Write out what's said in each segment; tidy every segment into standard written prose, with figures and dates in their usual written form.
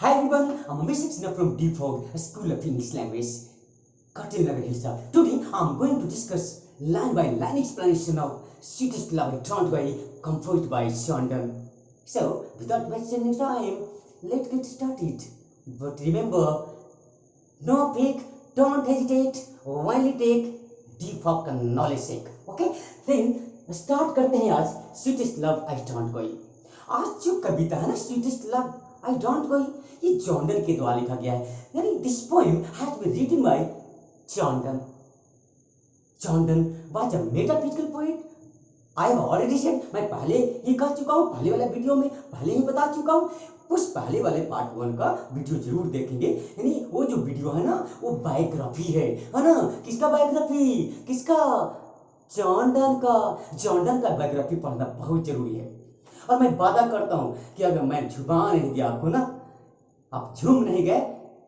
Hi everyone, I'm Abhishek Sinha from Deep Fog, a school of English language, Cotton Nagar Hilsa. Today I'm going to discuss line by line explanation of Sweetest Love I Don't By, composed by Shondan. So, without wasting time, let's get started. But remember, no fake, don't hesitate, only take Deep Fog का knowledge sake. Okay? Then start करते हैं आज Sweetest Love I Don't By. आज जो कविता है ना sweetest love I don't go, ये जॉर्डन के द्वारा लिखा गया है. यानी this poem has been written by Jordan. Jordan was a metaphysical poet. I have already said, मैं पहले ही कह चुका हूँ, पहले वाले वीडियो में पहले ही बता चुका हूँ. उस पहले वाले पार्ट 1 का वीडियो जरूर देखेंगे. यानी वो जो वीडियो है ना वो बायोग्राफी है ना. किसका बायोग्राफी? किसका? जॉर्डन का. जॉर्डन का बायोग्राफी पढ़ना बहुत जरूरी है. और मैं वादा करता हूं कि अगर मैं झुमा नहीं दिया आपको ना, आप झूम नहीं गए,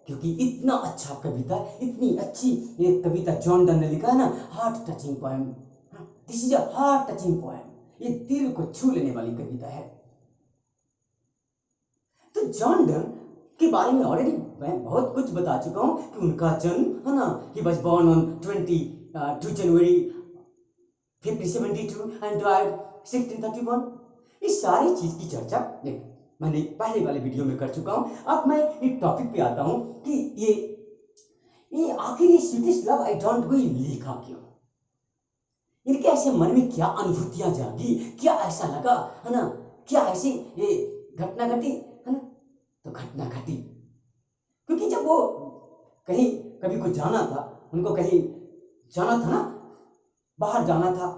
क्योंकि इतना अच्छा कविता, इतनी अच्छी ये कविता जॉर्डन ने लिखा है ना. Heart touching poem. This is a heart touching poem. ये दिल को छू लेने वाली कविता है. तो जॉर्डन के बारे में ऑलरेडी मैं बहुत कुछ बता चुका हूं कि उनका जन्म है ना, he was born on 22 January 1572 and died 1631. इस सारी चीज की चर्चा मैंने पहले वाले वीडियो में कर चुका हूं. अब मैं एक टॉपिक पे आता हूं कि ये आखिर ये स्वीटेस्ट लव आई डोंट गो लिखा क्यों. इनके ऐसे मन में क्या अनुभूतियां जागी, क्या ऐसा लगा है ना, क्या ऐसी ये घटना घटी है ना. तो घटना घटी क्योंकि जब वो कहीं कभी को जाना था, उनको कहीं जाना था ना, बाहर जाना था,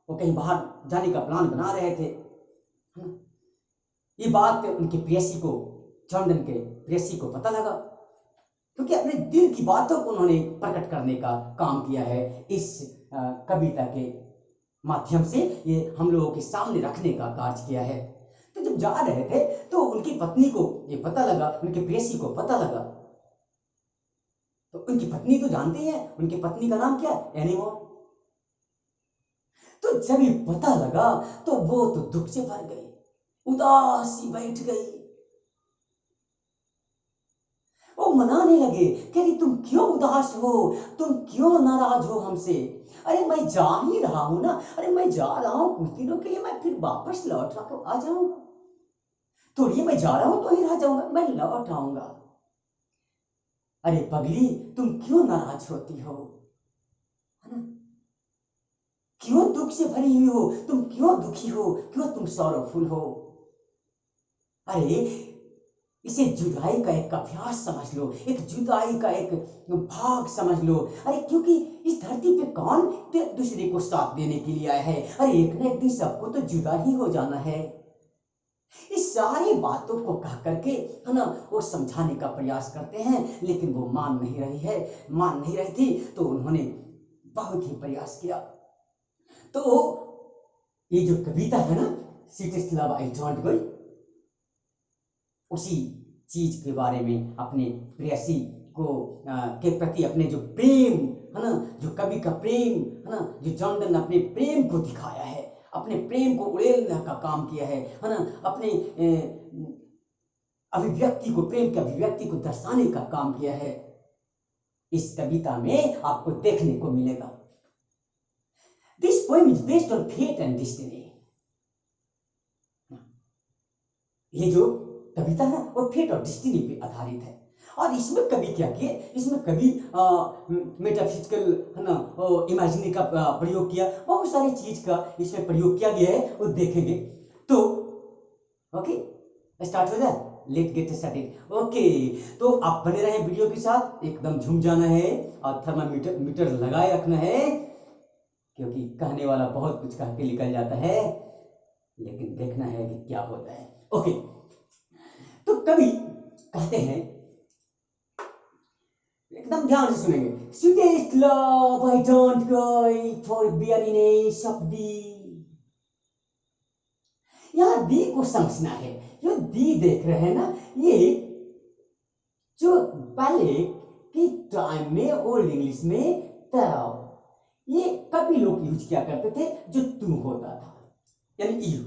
वो कहीं बाहर जाने का प्लान बना रहे थे. ये बात उनके प्रेयसी को, जॉर्डन के प्रेयसी को पता लगा, क्योंकि अपने दिल की बातों को उन्होंने प्रकट करने का काम किया है इस कविता के माध्यम से. ये हम लोगों के सामने रखने का कार्य किया है. तो जब जा रहे थे तो उनकी पत्नी को ये पता लगा, उनके प्रेयसी को पता लगा. तो उनकी पत्नी तो जानते हैं, उनकी पत्नी का नाम क्या है? एनीमोर. तो जब ये पता लगा तो वो तो दुख से भर गई, उदासी बैठ गई. वो मनाने लगे कि तुम क्यों उदास हो, तुम क्यों नाराज हो हमसे. अरे मैं जा ही रहा हूं ना, अरे मैं जा रहा हूं कुछ दिनों के लिए, मैं फिर वापस लौट आ जाऊंगा. थोड़ी मैं जा रहा हूं तो ही रह जाऊंगा, मैं लौट आऊंगा. अरे पगली तुम क्यों नाराज होती हो, है ना, क्यों दुख से भरी हुई हो, तुम क्यों दुखी हो, क्यों तुम सॉरोफुल हो. अरे इसे जुदाई का एक अभ्यास समझ लो, एक जुदाई का एक भाग समझ लो. अरे क्योंकि इस धरती पे कौन एक दूसरे को साथ देने के लिए आया है. अरे एक न एक दिन सबको तो जुदा ही हो जाना है. इस सारी बातों को कह करके है ना वो समझाने का प्रयास करते हैं, लेकिन वो मान नहीं रही थी. तो उन्होंने बहुत ही प्रयास किया. तो ये जो कविता है ना स्वीटेस्ट लव आई डोंट गो, उसी चीज के बारे में अपने प्रेयसी को के प्रति अपने जो प्रेम है ना, जो कवि का प्रेम है ना, जो जॉर्डन ने अपने प्रेम को दिखाया है, अपने प्रेम को उड़ेलने का काम किया है ना, अपने अभिव्यक्ति को, प्रेम की अभिव्यक्ति को दर्शाने का काम किया है. इस कविता में आपको देखने को मिलेगा. This poem is based on fate and destiny. ये जो कविता है वो फेट और डेस्टिनी पे आधारित है. और इसमें कवि क्या किए, इसमें कवि मेटाफिजिकल है ना इमेजिनरी का प्रयोग किया, बहुत सारी चीज का इसमें प्रयोग किया गया है, वो देखेंगे. तो ओके स्टार्ट हो जाए, लेट गेट स्टार्टेड. ओके तो आप बने रहे वीडियो के साथ, एकदम झूम जाना है और थर्मामीटर लगाए रखना है, क्योंकि कहने वाला बहुत कुछ कह के निकल जाता है, लेकिन देखना है कि क्या होता है. ओके तो कवि कहते हैं, एकदम ध्यान से सुनेंगे. Sweetest love I don't go for weariness of thee. यहां दी को समझना है. जो दी देख रहे हैं ना, ये जो पहले की टाइम में ओल्ड इंग्लिश में तरह ये कवि लोग यूज किया करते थे, जो तू होता था यानी यू.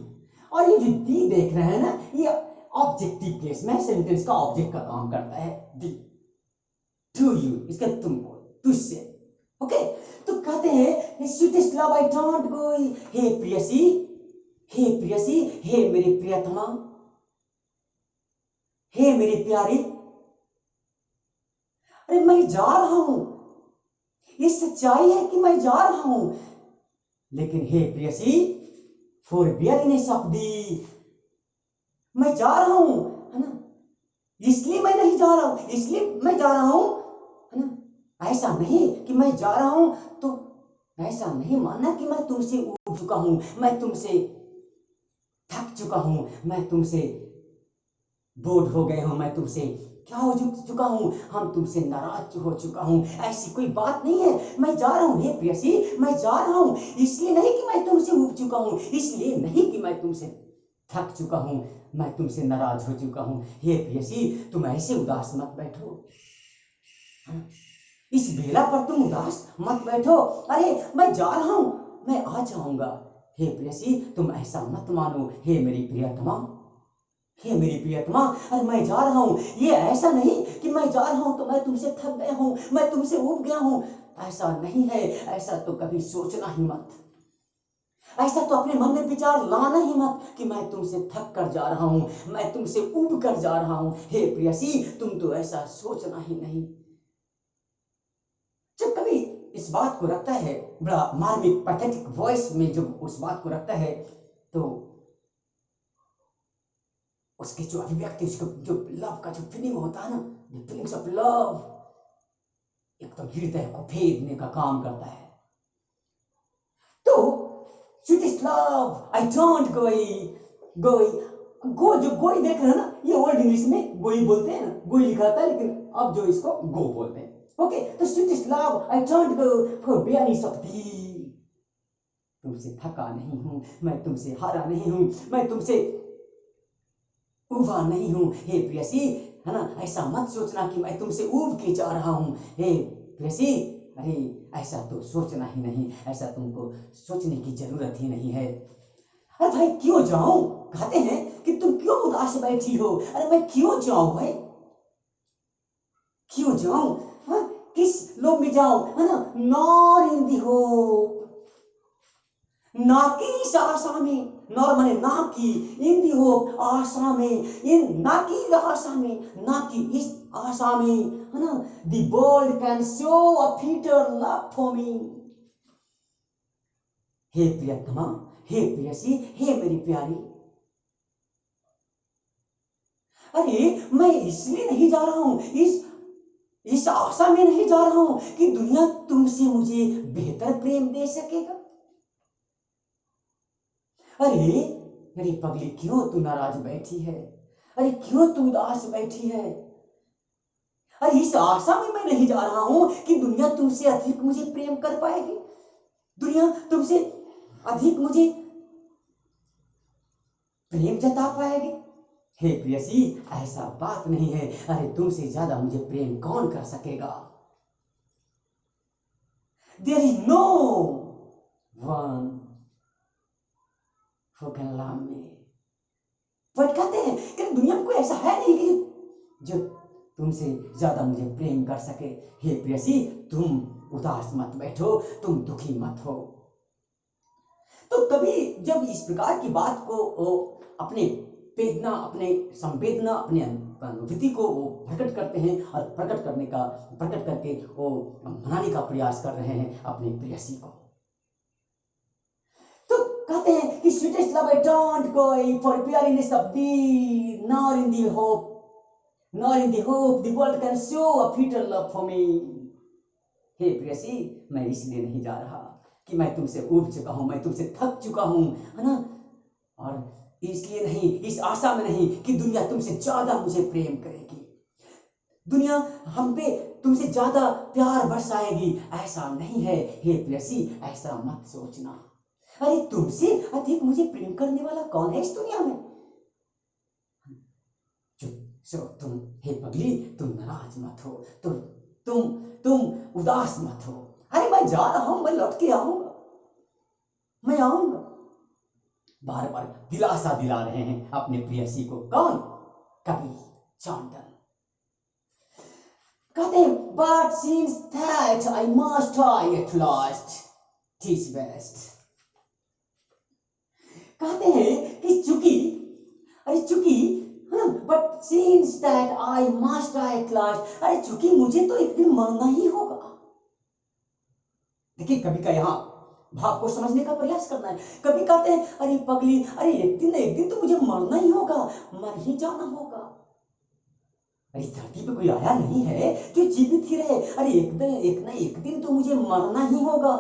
और ये जो दी देख रहे हैं ना, ये ऑब्जेक्टिव केस में सेंटेंस का ऑब्जेक्ट का काम करता है। टू यू, इसका तुमको, तुझसे। ओके, तो कहते हैं sweetest love I don't go, हे प्रियसी, हे प्रियसी, हे मेरी प्रियतमा, हे मेरी प्यारी। अरे मैं जा रहा हूं, ये सच्चाई है कि मैं जा रहा हूं, लेकिन हे प्रियसी, फॉर बियरनेस ऑफ दी, मैं जा रहा हूं, है ना, इसलिए मैं नहीं जा रहा हूं, इसलिए मैं जा रहा हूं, है ना। ऐसा नहीं कि मैं जा रहा हूं तो ऐसा नहीं मानना कि मैं तुमसे उब चुका हूं, मैं तुमसे थक चुका हूं, मैं तुमसे बोर हो गए हूं, मैं तुमसे क्या हो चुका हूं, हम तुमसे नाराज हो चुका हूं, ऐसी कोई बात नहीं है। मैं जा रहा हूं हे प्रियसी, मैं जा रहा हूं, इसलिए नहीं कि मैं तुमसे उब चुका हूं, इसलिए नहीं कि मैं तुमसे थक चुका हूं, मैं तुमसे नाराज हो चुका हूं। हे प्रियसी, तुम ऐसे उदास मत बैठो, इस बेला पर तुम उदास मत बैठो। अरे मैं जा रहा हूं, मैं आ जाऊंगा। हे प्रियसी, तुम ऐसा मत मानो। हे मेरी प्रियतमा, हे मेरी प्रियतमा, अरे मैं जा रहा हूं, ये ऐसा नहीं कि मैं जा रहा हूं तो मैं तुमसे थक गया हूं, मैं तुमसे उब गया हूं, ऐसा नहीं है। ऐसा तो कभी सोचना ही मत, ऐसा तो अपने मन में विचार लाना ही मत कि मैं तुमसे थक कर जा रहा हूं, मैं तुमसे उब कर जा रहा हूं। हे प्रियसी, तुम तो ऐसा सोचना ही नहीं। जब कभी इस बात को रखता है, बड़ा मार्मिक पैथेटिक वॉइस में जब उस बात को रखता है, तो उसके जो अभिव्यक्ति, उसका जो लव का जो फीलिंग होता है ना, द फीलिंग्स ऑफ लव, एकदम हृदय को भेदने का काम करता है। तो स्वीटेस्ट लव आई डोंट गोई, गोई, गो, जो गोई देख रहे हैं ना, ये ओल्ड इंग्लिश में गोई बोलते हैं ना, गोई लिखा था, लेकिन अब जो इसको गो बोलते हैं। ओके, तो sweetest love I don't go for weariness of thee, तुमसे थका नहीं हूं, मैं तुमसे हारा नहीं हूं, मैं तुमसे उबा नहीं हूं। हे प्रियसी, है ना, ऐसा मत सोचना कि मैं तुमसे उब के जा रहा हूं। हे प्रियसी, अरे ऐसा तो सोचना ही नहीं, ऐसा तुमको सोचने की जरूरत ही नहीं है। अरे भाई क्यों जाऊं, कहते हैं कि तुम क्यों उदास बैठी हो। अरे मैं क्यों जाऊं भाई, क्यों जाऊं, हाँ? किस लोभ में जाऊं, है ना, नॉर इन दी होप, ना की इस आशा में, नॉर माने ना की, इन दी होप आशा में, इन ना की आशा में, ना की इस आशा में, है ना, the world can show a fitter love for me. हे प्रियतमा, हे प्रियसी, हे मेरी प्यारी, अरे मैं इसलिए नहीं जा रहा हूं, इस आशा में नहीं जा रहा हूं कि दुनिया तुमसे मुझे बेहतर प्रेम दे सकेगा। अरे मेरी पगली, क्यों तू नाराज बैठी है, अरे क्यों तू उदास बैठी है। अरे इस आशा में मैं नहीं जा रहा हूं कि दुनिया तुमसे अधिक मुझे प्रेम कर पाएगी, दुनिया तुमसे अधिक मुझे प्रेम जता पाएगी। हे प्रियसी, ऐसा बात नहीं है। अरे तुमसे ज्यादा मुझे प्रेम कौन कर सकेगा। There is no one who can love me. But कहते हैं कि दुनिया में कोई ऐसा है नहीं कि जो तुमसे ज्यादा मुझे प्रेम कर सके। हे प्रियसी, तुम उदास मत बैठो, तुम दुखी मत हो। तो कभी जब इस प्रकार की बात को अपने वेदना, अपने संवेदना, अपने अनुभूति को वो प्रकट करते हैं और प्रकट करके वो मनाने का प्रयास कर रहे हैं अपने प्रियसी को, तो कहते हैं कि sweetest love I don't go for weariness of thee, nor in the hope, nor in the hope the world can show a fitter love for me. हे प्रियसी, मैं इसलिए नहीं जा रहा कि मैं तुमसे उब चुका हूं, मैं तुमसे थक चुका हूं, है ना, और इसलिए नहीं, इस आशा में नहीं कि दुनिया तुमसे ज्यादा मुझे प्रेम करेगी, दुनिया हम पे तुमसे ज्यादा प्यार बरसाएगी, ऐसा नहीं है। हे प्रियसी, ऐसा मत सोचना। अरे तुमसे अधिक मुझे प्रेम करने वाला कौन है इस दुनिया में। तुम, हे पगली, तुम नाराज मत हो, तुम उदास मत हो। अरे मैं जा रहा हूं, मैं लौट के आऊंगा, मैं आऊंगा। बार बार दिलासा दिला रहे हैं अपने प्रियसी को। कौन? कवि जॉर्डन कहते हैं, but seems that I must try at last teach best। कहते हैं कि चूंकि हाँ, but seems that I must try at last, अरे चूंकि मुझे तो एक दिन मरना ही होगा। देखिए कवि का यहाँ भाव को समझने का प्रयास करना है। कवि कहते हैं, अरे पगली, अरे एक दिन तो मुझे मरना ही होगा, मर ही जाना होगा। अरे धरती पे कोई आया नहीं है जो जीवित ही रहे। अरे एक दिन तो मुझे मरना ही होगा,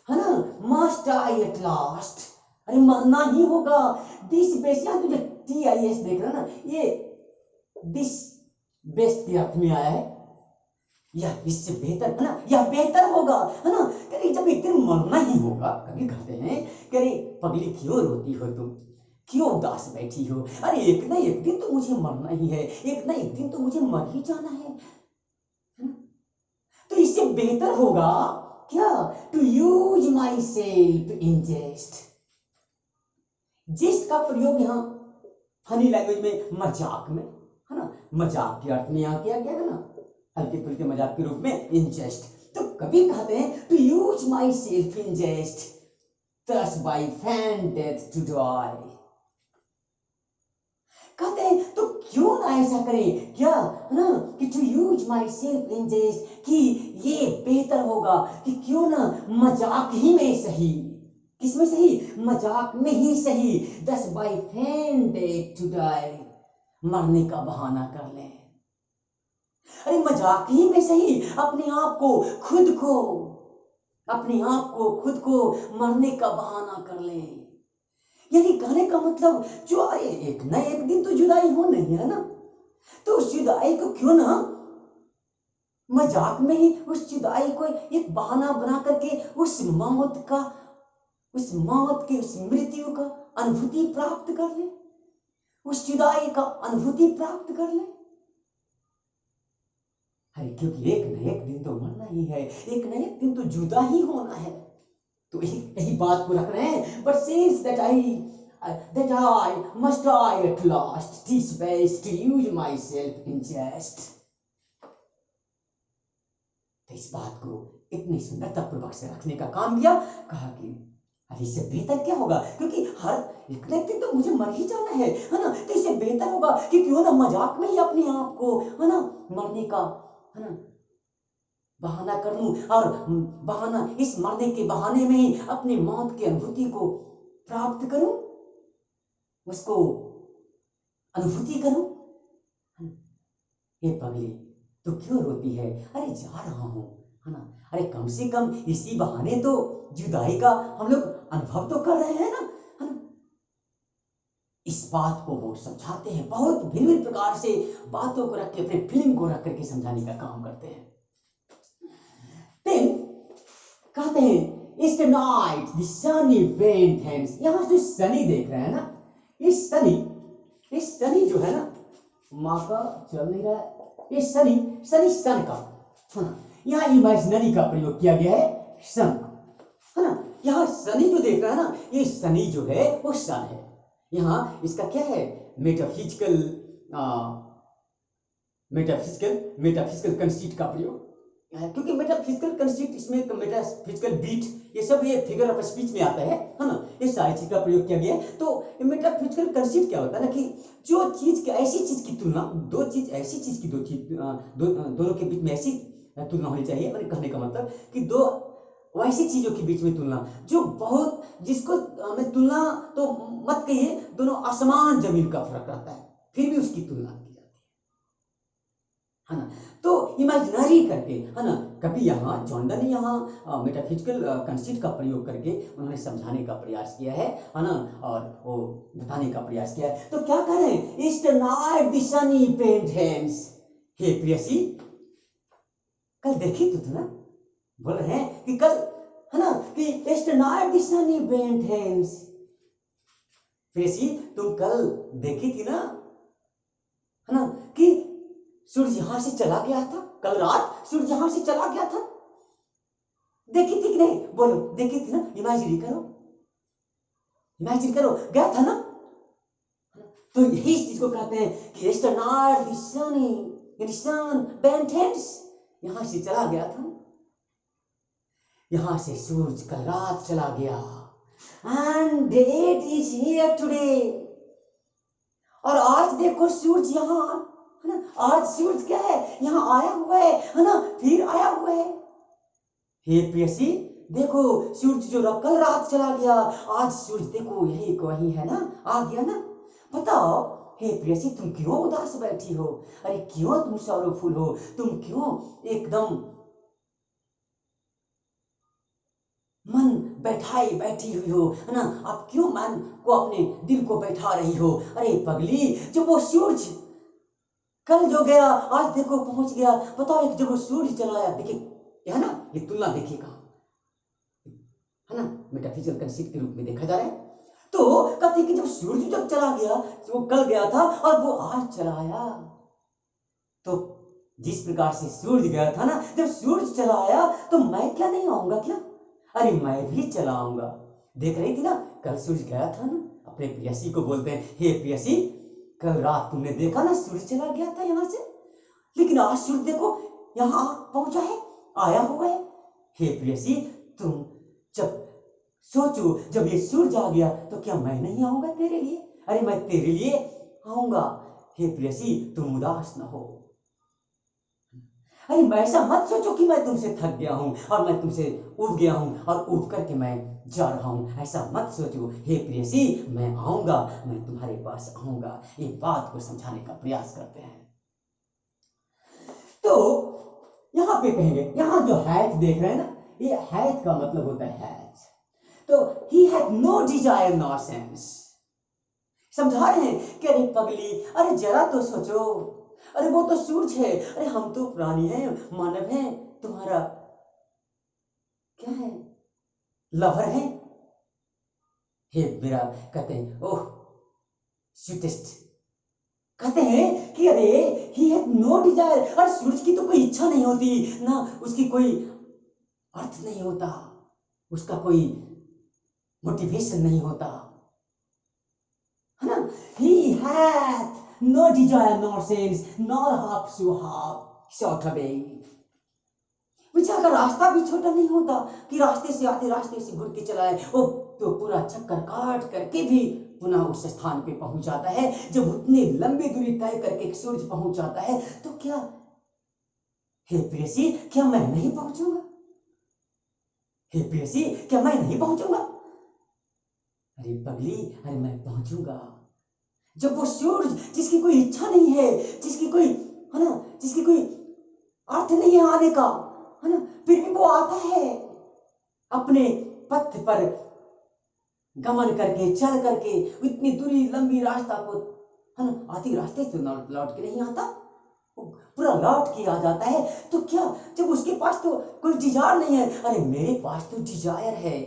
है ना। मस्ट आई एट लास्ट, अरे मरना ही होगा। दिस बेस्ट, यहाँ तुझे TIS देख रहा ना, ये दिस बेस्ट के अर्थ में आया है, यह इससे बेहतर, है ना, यह बेहतर होगा, है ना। अरे जब एक दिन मरना ही होगा, कभी कहते हैं कि अरे पगली क्यों रोती हो तुम, क्यों उदास बैठी हो। अरे एक ना एक दिन तो मुझे मरना ही है, एक ना एक दिन तो मुझे मर ही जाना है ना? तो इससे बेहतर होगा क्या, to use myself in jest. Jest का प्रयोग यहाँ फनी लैंग्वेज में मजाक में, है ना, मजाक के अर्थ में यहाँ किया गया है ना, हल्के फुल्के मजाक के रूप में, इन जेस्ट। तो कभी कहते हैं, to use myself in jest, thus by fan death to die। कहते हैं तो क्यों ना ऐसा करें, क्या है ना, कि to use myself in jest, कि ये बेहतर होगा कि क्यों ना मजाक ही में सही, किसमें सही, मजाक में ही सही, thus by fan death to die, मरने का बहाना कर लें। अरे मजाक ही में सही अपने आप को मरने का बहाना कर ले। यानी कहने का मतलब, जो अरे एक ना एक दिन तो जुदाई हो नहीं है ना, तो उस जुदाई को क्यों ना मजाक में ही, उस जुदाई को एक बहाना बना करके उस मृत्यु का अनुभूति प्राप्त कर ले, उस जुदाई का अनुभूति प्राप्त कर ले। अरे क्योंकि एक न एक दिन तो मरना ही है, एक न एक दिन तो जुदा ही होना है। तो यही बात को रख रहे हैं, but since that I must die at last, tis best to use myself in jest। तो इस बात को इतनी सुंदरता पूर्वक से रखने का काम किया, कहा कि अरे इससे बेहतर क्या होगा, क्योंकि हर एक न एक दिन तो मुझे मर ही जाना है ना, तो इससे बेहतर होगा कि क्यों ना मजाक में ही अपने आप को, है ना, मरने का, है ना, बहाना कर लूं, और बहाना, इस मरने के बहाने में ही अपनी मौत की अनुभूति को प्राप्त करूं, उसको अनुभूति करूं। ये पगली तो क्यों रोती है, अरे जा रहा हूं, है ना, अरे कम से कम इसी बहाने तो जुदाई का हम लोग अनुभव तो कर रहे हैं ना, है ना। इस बात को वो समझाते हैं, बहुत भिन्न भिन्न प्रकार से बातों को रख के, अपने फीलिंग को रख करके समझाने का काम करते हैं। कहते हैं, yesternight the Sunny went hence, यहां जो सनी देख रहे हैं ना, इस सनी जो है ना, माँ का चल नहीं रहा है, ये सनी सन का, है ना, यहाँ इमेजिनरी का प्रयोग किया गया है, सन, है ना। यहाँ सनी जो देख रहा है ना, ये सनी जो है वो सन है। यहाँ इसका क्या है, मेटाफिजिकल कंसीट का प्रयोग, क्योंकि मेटाफिजिकल कंसीट, इसमें मेटाफिजिकल बीट, ये सब ये फिगर ऑफ स्पीच में आता है ना, ये सारी चीज का प्रयोग किया गया है। तो मेटाफिजिकल कंसीट क्या होता है ना, कि जो चीज ऐसी चीज की तुलना, दोनों के बीच में ऐसी तुलना होनी चाहिए। मैंने कहने का मतलब कि दो वैसी चीजों के बीच में तुलना जो बहुत, जिसको हमें तुलना तो मत कहिए, दोनों आसमान जमीन का फर्क रहता है, फिर भी उसकी तुलना की जाती है ना। तो इमेजिनरी करके, है ना, कभी यहाँ जॉर्डन ने यहाँ मेटाफिजिकल कंसीट का प्रयोग करके उन्होंने समझाने का प्रयास किया है ना, और वो बताने का प्रयास किया है। तो क्या कह रहे हैं, yesternight the sun went hence, हे प्रियसी, कल देखी तो ना, बोल रहे हैं कि कल, है ना, कि yesternight the sun went hence, प्रियसी तुम कल देखी थी ना, है ना, कि सूरज यहां से चला गया था, कल रात सूरज यहां से चला गया था, देखी थी कि नहीं, बोलो देखी थी ना, इमेजिन करो, गया था ना, तो यही इस चीज को कहते हैं कि एस्ट्रोनॉट द सन बेंटेंस यहां से चला गया था, यहां से सूरज कल रात चला गया, and date is here today, और आज देखो सूरज यहाँ है ना, आज सूरज क्या है, यहाँ आया हुआ है ना, फिर आया हुआ है। हे प्रियसी देखो सूरज जो कल रात चला गया, आज सूरज देखो यही को वही है ना, आ गया ना। बताओ हे प्रियसी तुम क्यों उदास बैठी हो, अरे क्यों तुम सौरवफुल हो, तुम क्यों एकदम मन बैठाई बैठी हुई हो, है ना, आप क्यों मन को अपने दिल को बैठा रही हो। अरे पगली जब वो सूरज कल जो गया आज देखो पहुंच गया, बताओ एक जब वो सूरज चला आया, देखिए है ना, ये तुलना देखिए कहां है ना, मेटाफिजिकल कंसेप्ट के रूप में देखा जा रहा है। तो कहते कि जब सूरज जब चला गया, वो कल गया था और वो आज चला आया, तो जिस प्रकार से सूरज गया था ना, जब सूरज चला आया तो मैं क्या नहीं आऊंगा क्या, अरे मैं भी चला आऊंगा। देख रही थी ना कल सूरज गया था ना, अपने प्रियसी को बोलते हैं हे प्रियसी कल रात तुमने देखा ना सूरज चला गया था यहाँ से, लेकिन आज सूरज देखो यहाँ पहुंचा है, आया हुआ है। हे प्रियसी तुम जब सोचो जब ये सूरज आ गया तो क्या मैं नहीं आऊंगा तेरे लिए, अरे मैं तेरे लिए आऊंगा। हे प्रियसी तुम उदास न हो, अरे मैं ऐसा मत सोचो कि मैं तुमसे थक गया हूं और मैं तुमसे उब गया हूं और उब करके मैं जा रहा हूं, ऐसा मत सोचो। हे प्रियसी मैं आऊंगा, मैं तुम्हारे पास आऊंगा। ये बात को समझाने का प्रयास करते हैं। तो यहाँ पे कहेंगे, यहाँ जो हैथ देख रहे हैं ना, ये हैथ का मतलब होता है हैथ, तो he had no desire nor sense। समझा रहे हैं कि अरे पगली अरे जरा तो सोचो, अरे वो तो सूरज है, अरे हम तो प्राणी हैं, मानव हैं, तुम्हारा क्या है, लवर है। हे मेरा कहते हैं ओह स्वीटेस्ट, कहते हैं कि अरे ही हैड नो डिजायर, अरे सूरज की तो कोई इच्छा नहीं होती ना, उसकी कोई अर्थ नहीं होता, उसका कोई मोटिवेशन नहीं होता है ना। He hath no desire nor sense nor half so half short away। बेचारा का रास्ता भी छोटा नहीं होता कि रास्ते से आते रास्ते से घुट के चला है, वो तो पूरा चक्कर काट करके भी पुनः उस स्थान पे पहुंच जाता है। जब उतनी लंबी दूरी तय करके सूरज पहुंच जाता है तो क्या हे प्रेयसी क्या मैं नहीं पहुंचूंगा, हे प्रेयसी क्या मैं नहीं पहुंचूंगा, अरे पगली अरे मैं पहुंचूंगा। जब वो सूरज जिसकी कोई इच्छा नहीं है, जिसकी कोई है ना, जिसकी कोई अर्थ नहीं है आने का है ना, फिर भी वो आता है अपने पथ पर गमन करके चल करके इतनी दूरी लंबी रास्ता को है ना, आधी रास्ते से लौट के नहीं आता, पूरा लौट के आ जाता है। तो क्या जब उसके पास तो कोई डिजायर नहीं है, अरे मेरे पास तो डिजायर है,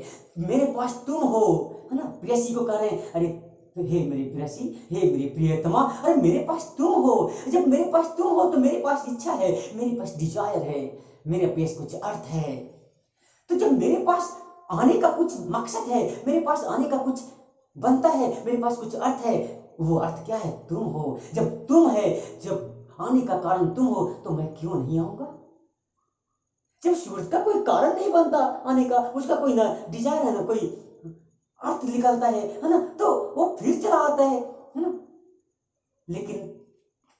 मेरे पास तुम हो है ना। प्रेयसी को कह रहे हैं अरे हे मेरी प्रेयसी, हे मेरी प्रियतमा, अरे मेरे पास तुम हो, जब मेरे पास तुम हो तो मेरे पास इच्छा है, मेरे पास डिजायर है, मेरे पास कुछ अर्थ है। तो जब मेरे पास आने का कुछ मकसद है, मेरे पास आने का कुछ बनता है, मेरे पास कुछ अर्थ है, वो अर्थ क्या है, तुम हो। जब तुम है, जब आने का कारण तुम हो तो मैं क्यों नहीं आऊंगा। जब सूरज का कोई कारण नहीं बनता आने का, उसका कोई ना डिजायर है ना कोई अर्थ निकलता है ना, तो वो फिर चला आता है ना। लेकिन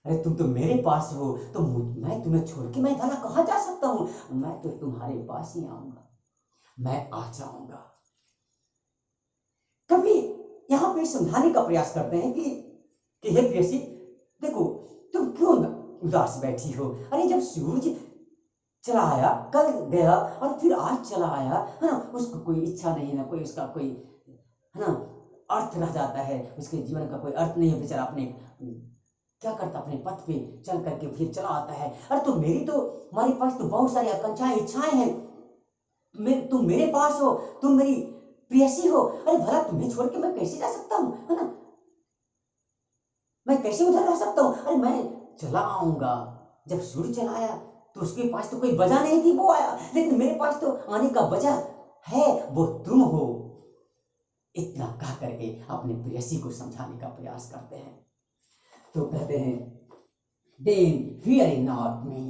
अरे तुम तो मेरे पास हो तो मैं तुम्हें छोड़ के मैं भला कहाँ जा सकता हूँ, मैं तो तुम्हारे पास ही आऊंगा, मैं आ जाऊंगा। कभी यहां पे समझाने का प्रयास करते हैं कि हे प्रेयसी देखो तुम क्यों उदास बैठी हो, अरे जब सूरज चला आया, कल गया और फिर आज चला आया है ना, उसको कोई इच्छा नहीं ना कोई उसका कोई है ना अर्थ रह जाता है, उसके जीवन का कोई अर्थ नहीं है, बेचारा अपने क्या करता अपने पथ पे चल करके फिर चला आता है। अरे तो मेरी तो हमारे पास तो बहुत सारी आकांक्षाएं इच्छाएं हैं, तुम मेरे पास हो, तुम मेरी प्रेयसी हो, अरे भला तुम्हें छोड़ के मैं कैसे जा सकता हूँ है ना, मैं कैसे उधर रह सकता हूँ, अरे मैं चला आऊंगा। जब सूर्य चला आया तो उसके पास तो कोई वजह नहीं थी, वो आया, लेकिन मेरे पास तो आने का वजह है, वो तुम हो। इतना कह करके अपने प्रेयसी को समझाने का प्रयास करते हैं। तो कहते हैं देन फियर नॉट मी।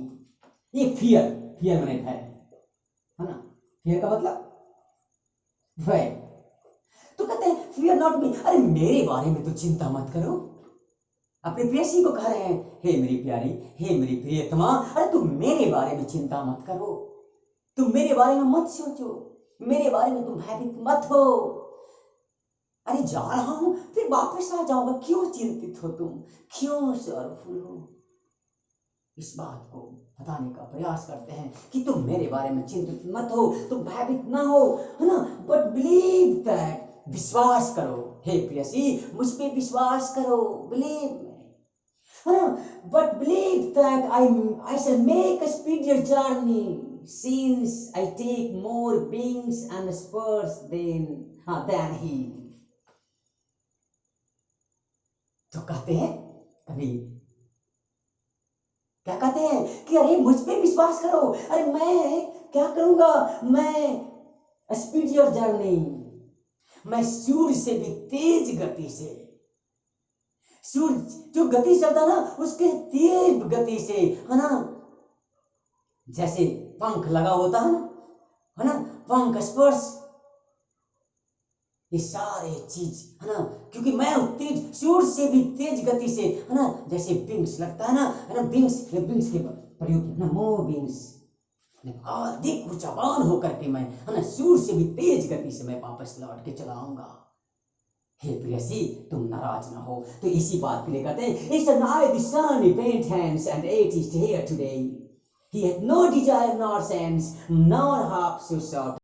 ये फियर मैंने भय है ना, फियर का मतलब भय। तो कहते हैं फियर नॉट मी, अरे मेरे बारे में तो चिंता मत करो। अपने प्रेयसी को कह रहे हैं हे मेरी प्यारी, हे मेरी प्रियतमा, अरे तुम मेरे बारे में चिंता मत करो, तुम मेरे बारे में मत सोचो, मेरे बारे में तुम भयभीत मत हो। अरे जा रहा हूं फिर वापस आ जाऊंगा, क्यों चिंतित हो तुम, क्यों सॉरफुल हो। इस बात को बताने का प्रयास करते हैं कि तुम मेरे बारे में चिंतित मत हो, तुम भयभीत ना हो, है ना। बट बिलीव दैट, विश्वास करो हे प्रियसी, मुझ पे विश्वास करो, बिलीव है ना। But believe that I shall make a speedier journey since I take more wings and spurs than he. तो कहते हैं कभी क्या कहते हैं कि अरे मुझ पे विश्वास करो, अरे मैं क्या करूंगा, मैं स्पीडियर जर्नी, मैं सूर्य से भी तेज गति से, सूर्य जो गति चलता ना उसके तेज गति से, है ना, जैसे पंख लगा होता है ना, पंख स्पर्श, ये सारे चीज है ना, क्योंकि मैं तेज, सूर्य से भी तेज गति से, है ना, जैसे विंग्स लगता है ना, विंग्स के प्रयोग ना, मोर विंग्स, अधिक ऊंचावान होकर के मैं, है ना, सूर्य से भी तेज गति से मैं वापस लौट के चला आऊंगा। हे प्रियसी तुम नाराज ना हो। तो इसी बात के लिए कहते हैं it's an eye the sun he bent hands and ate his hair today, he had no desire nor sense nor half so sought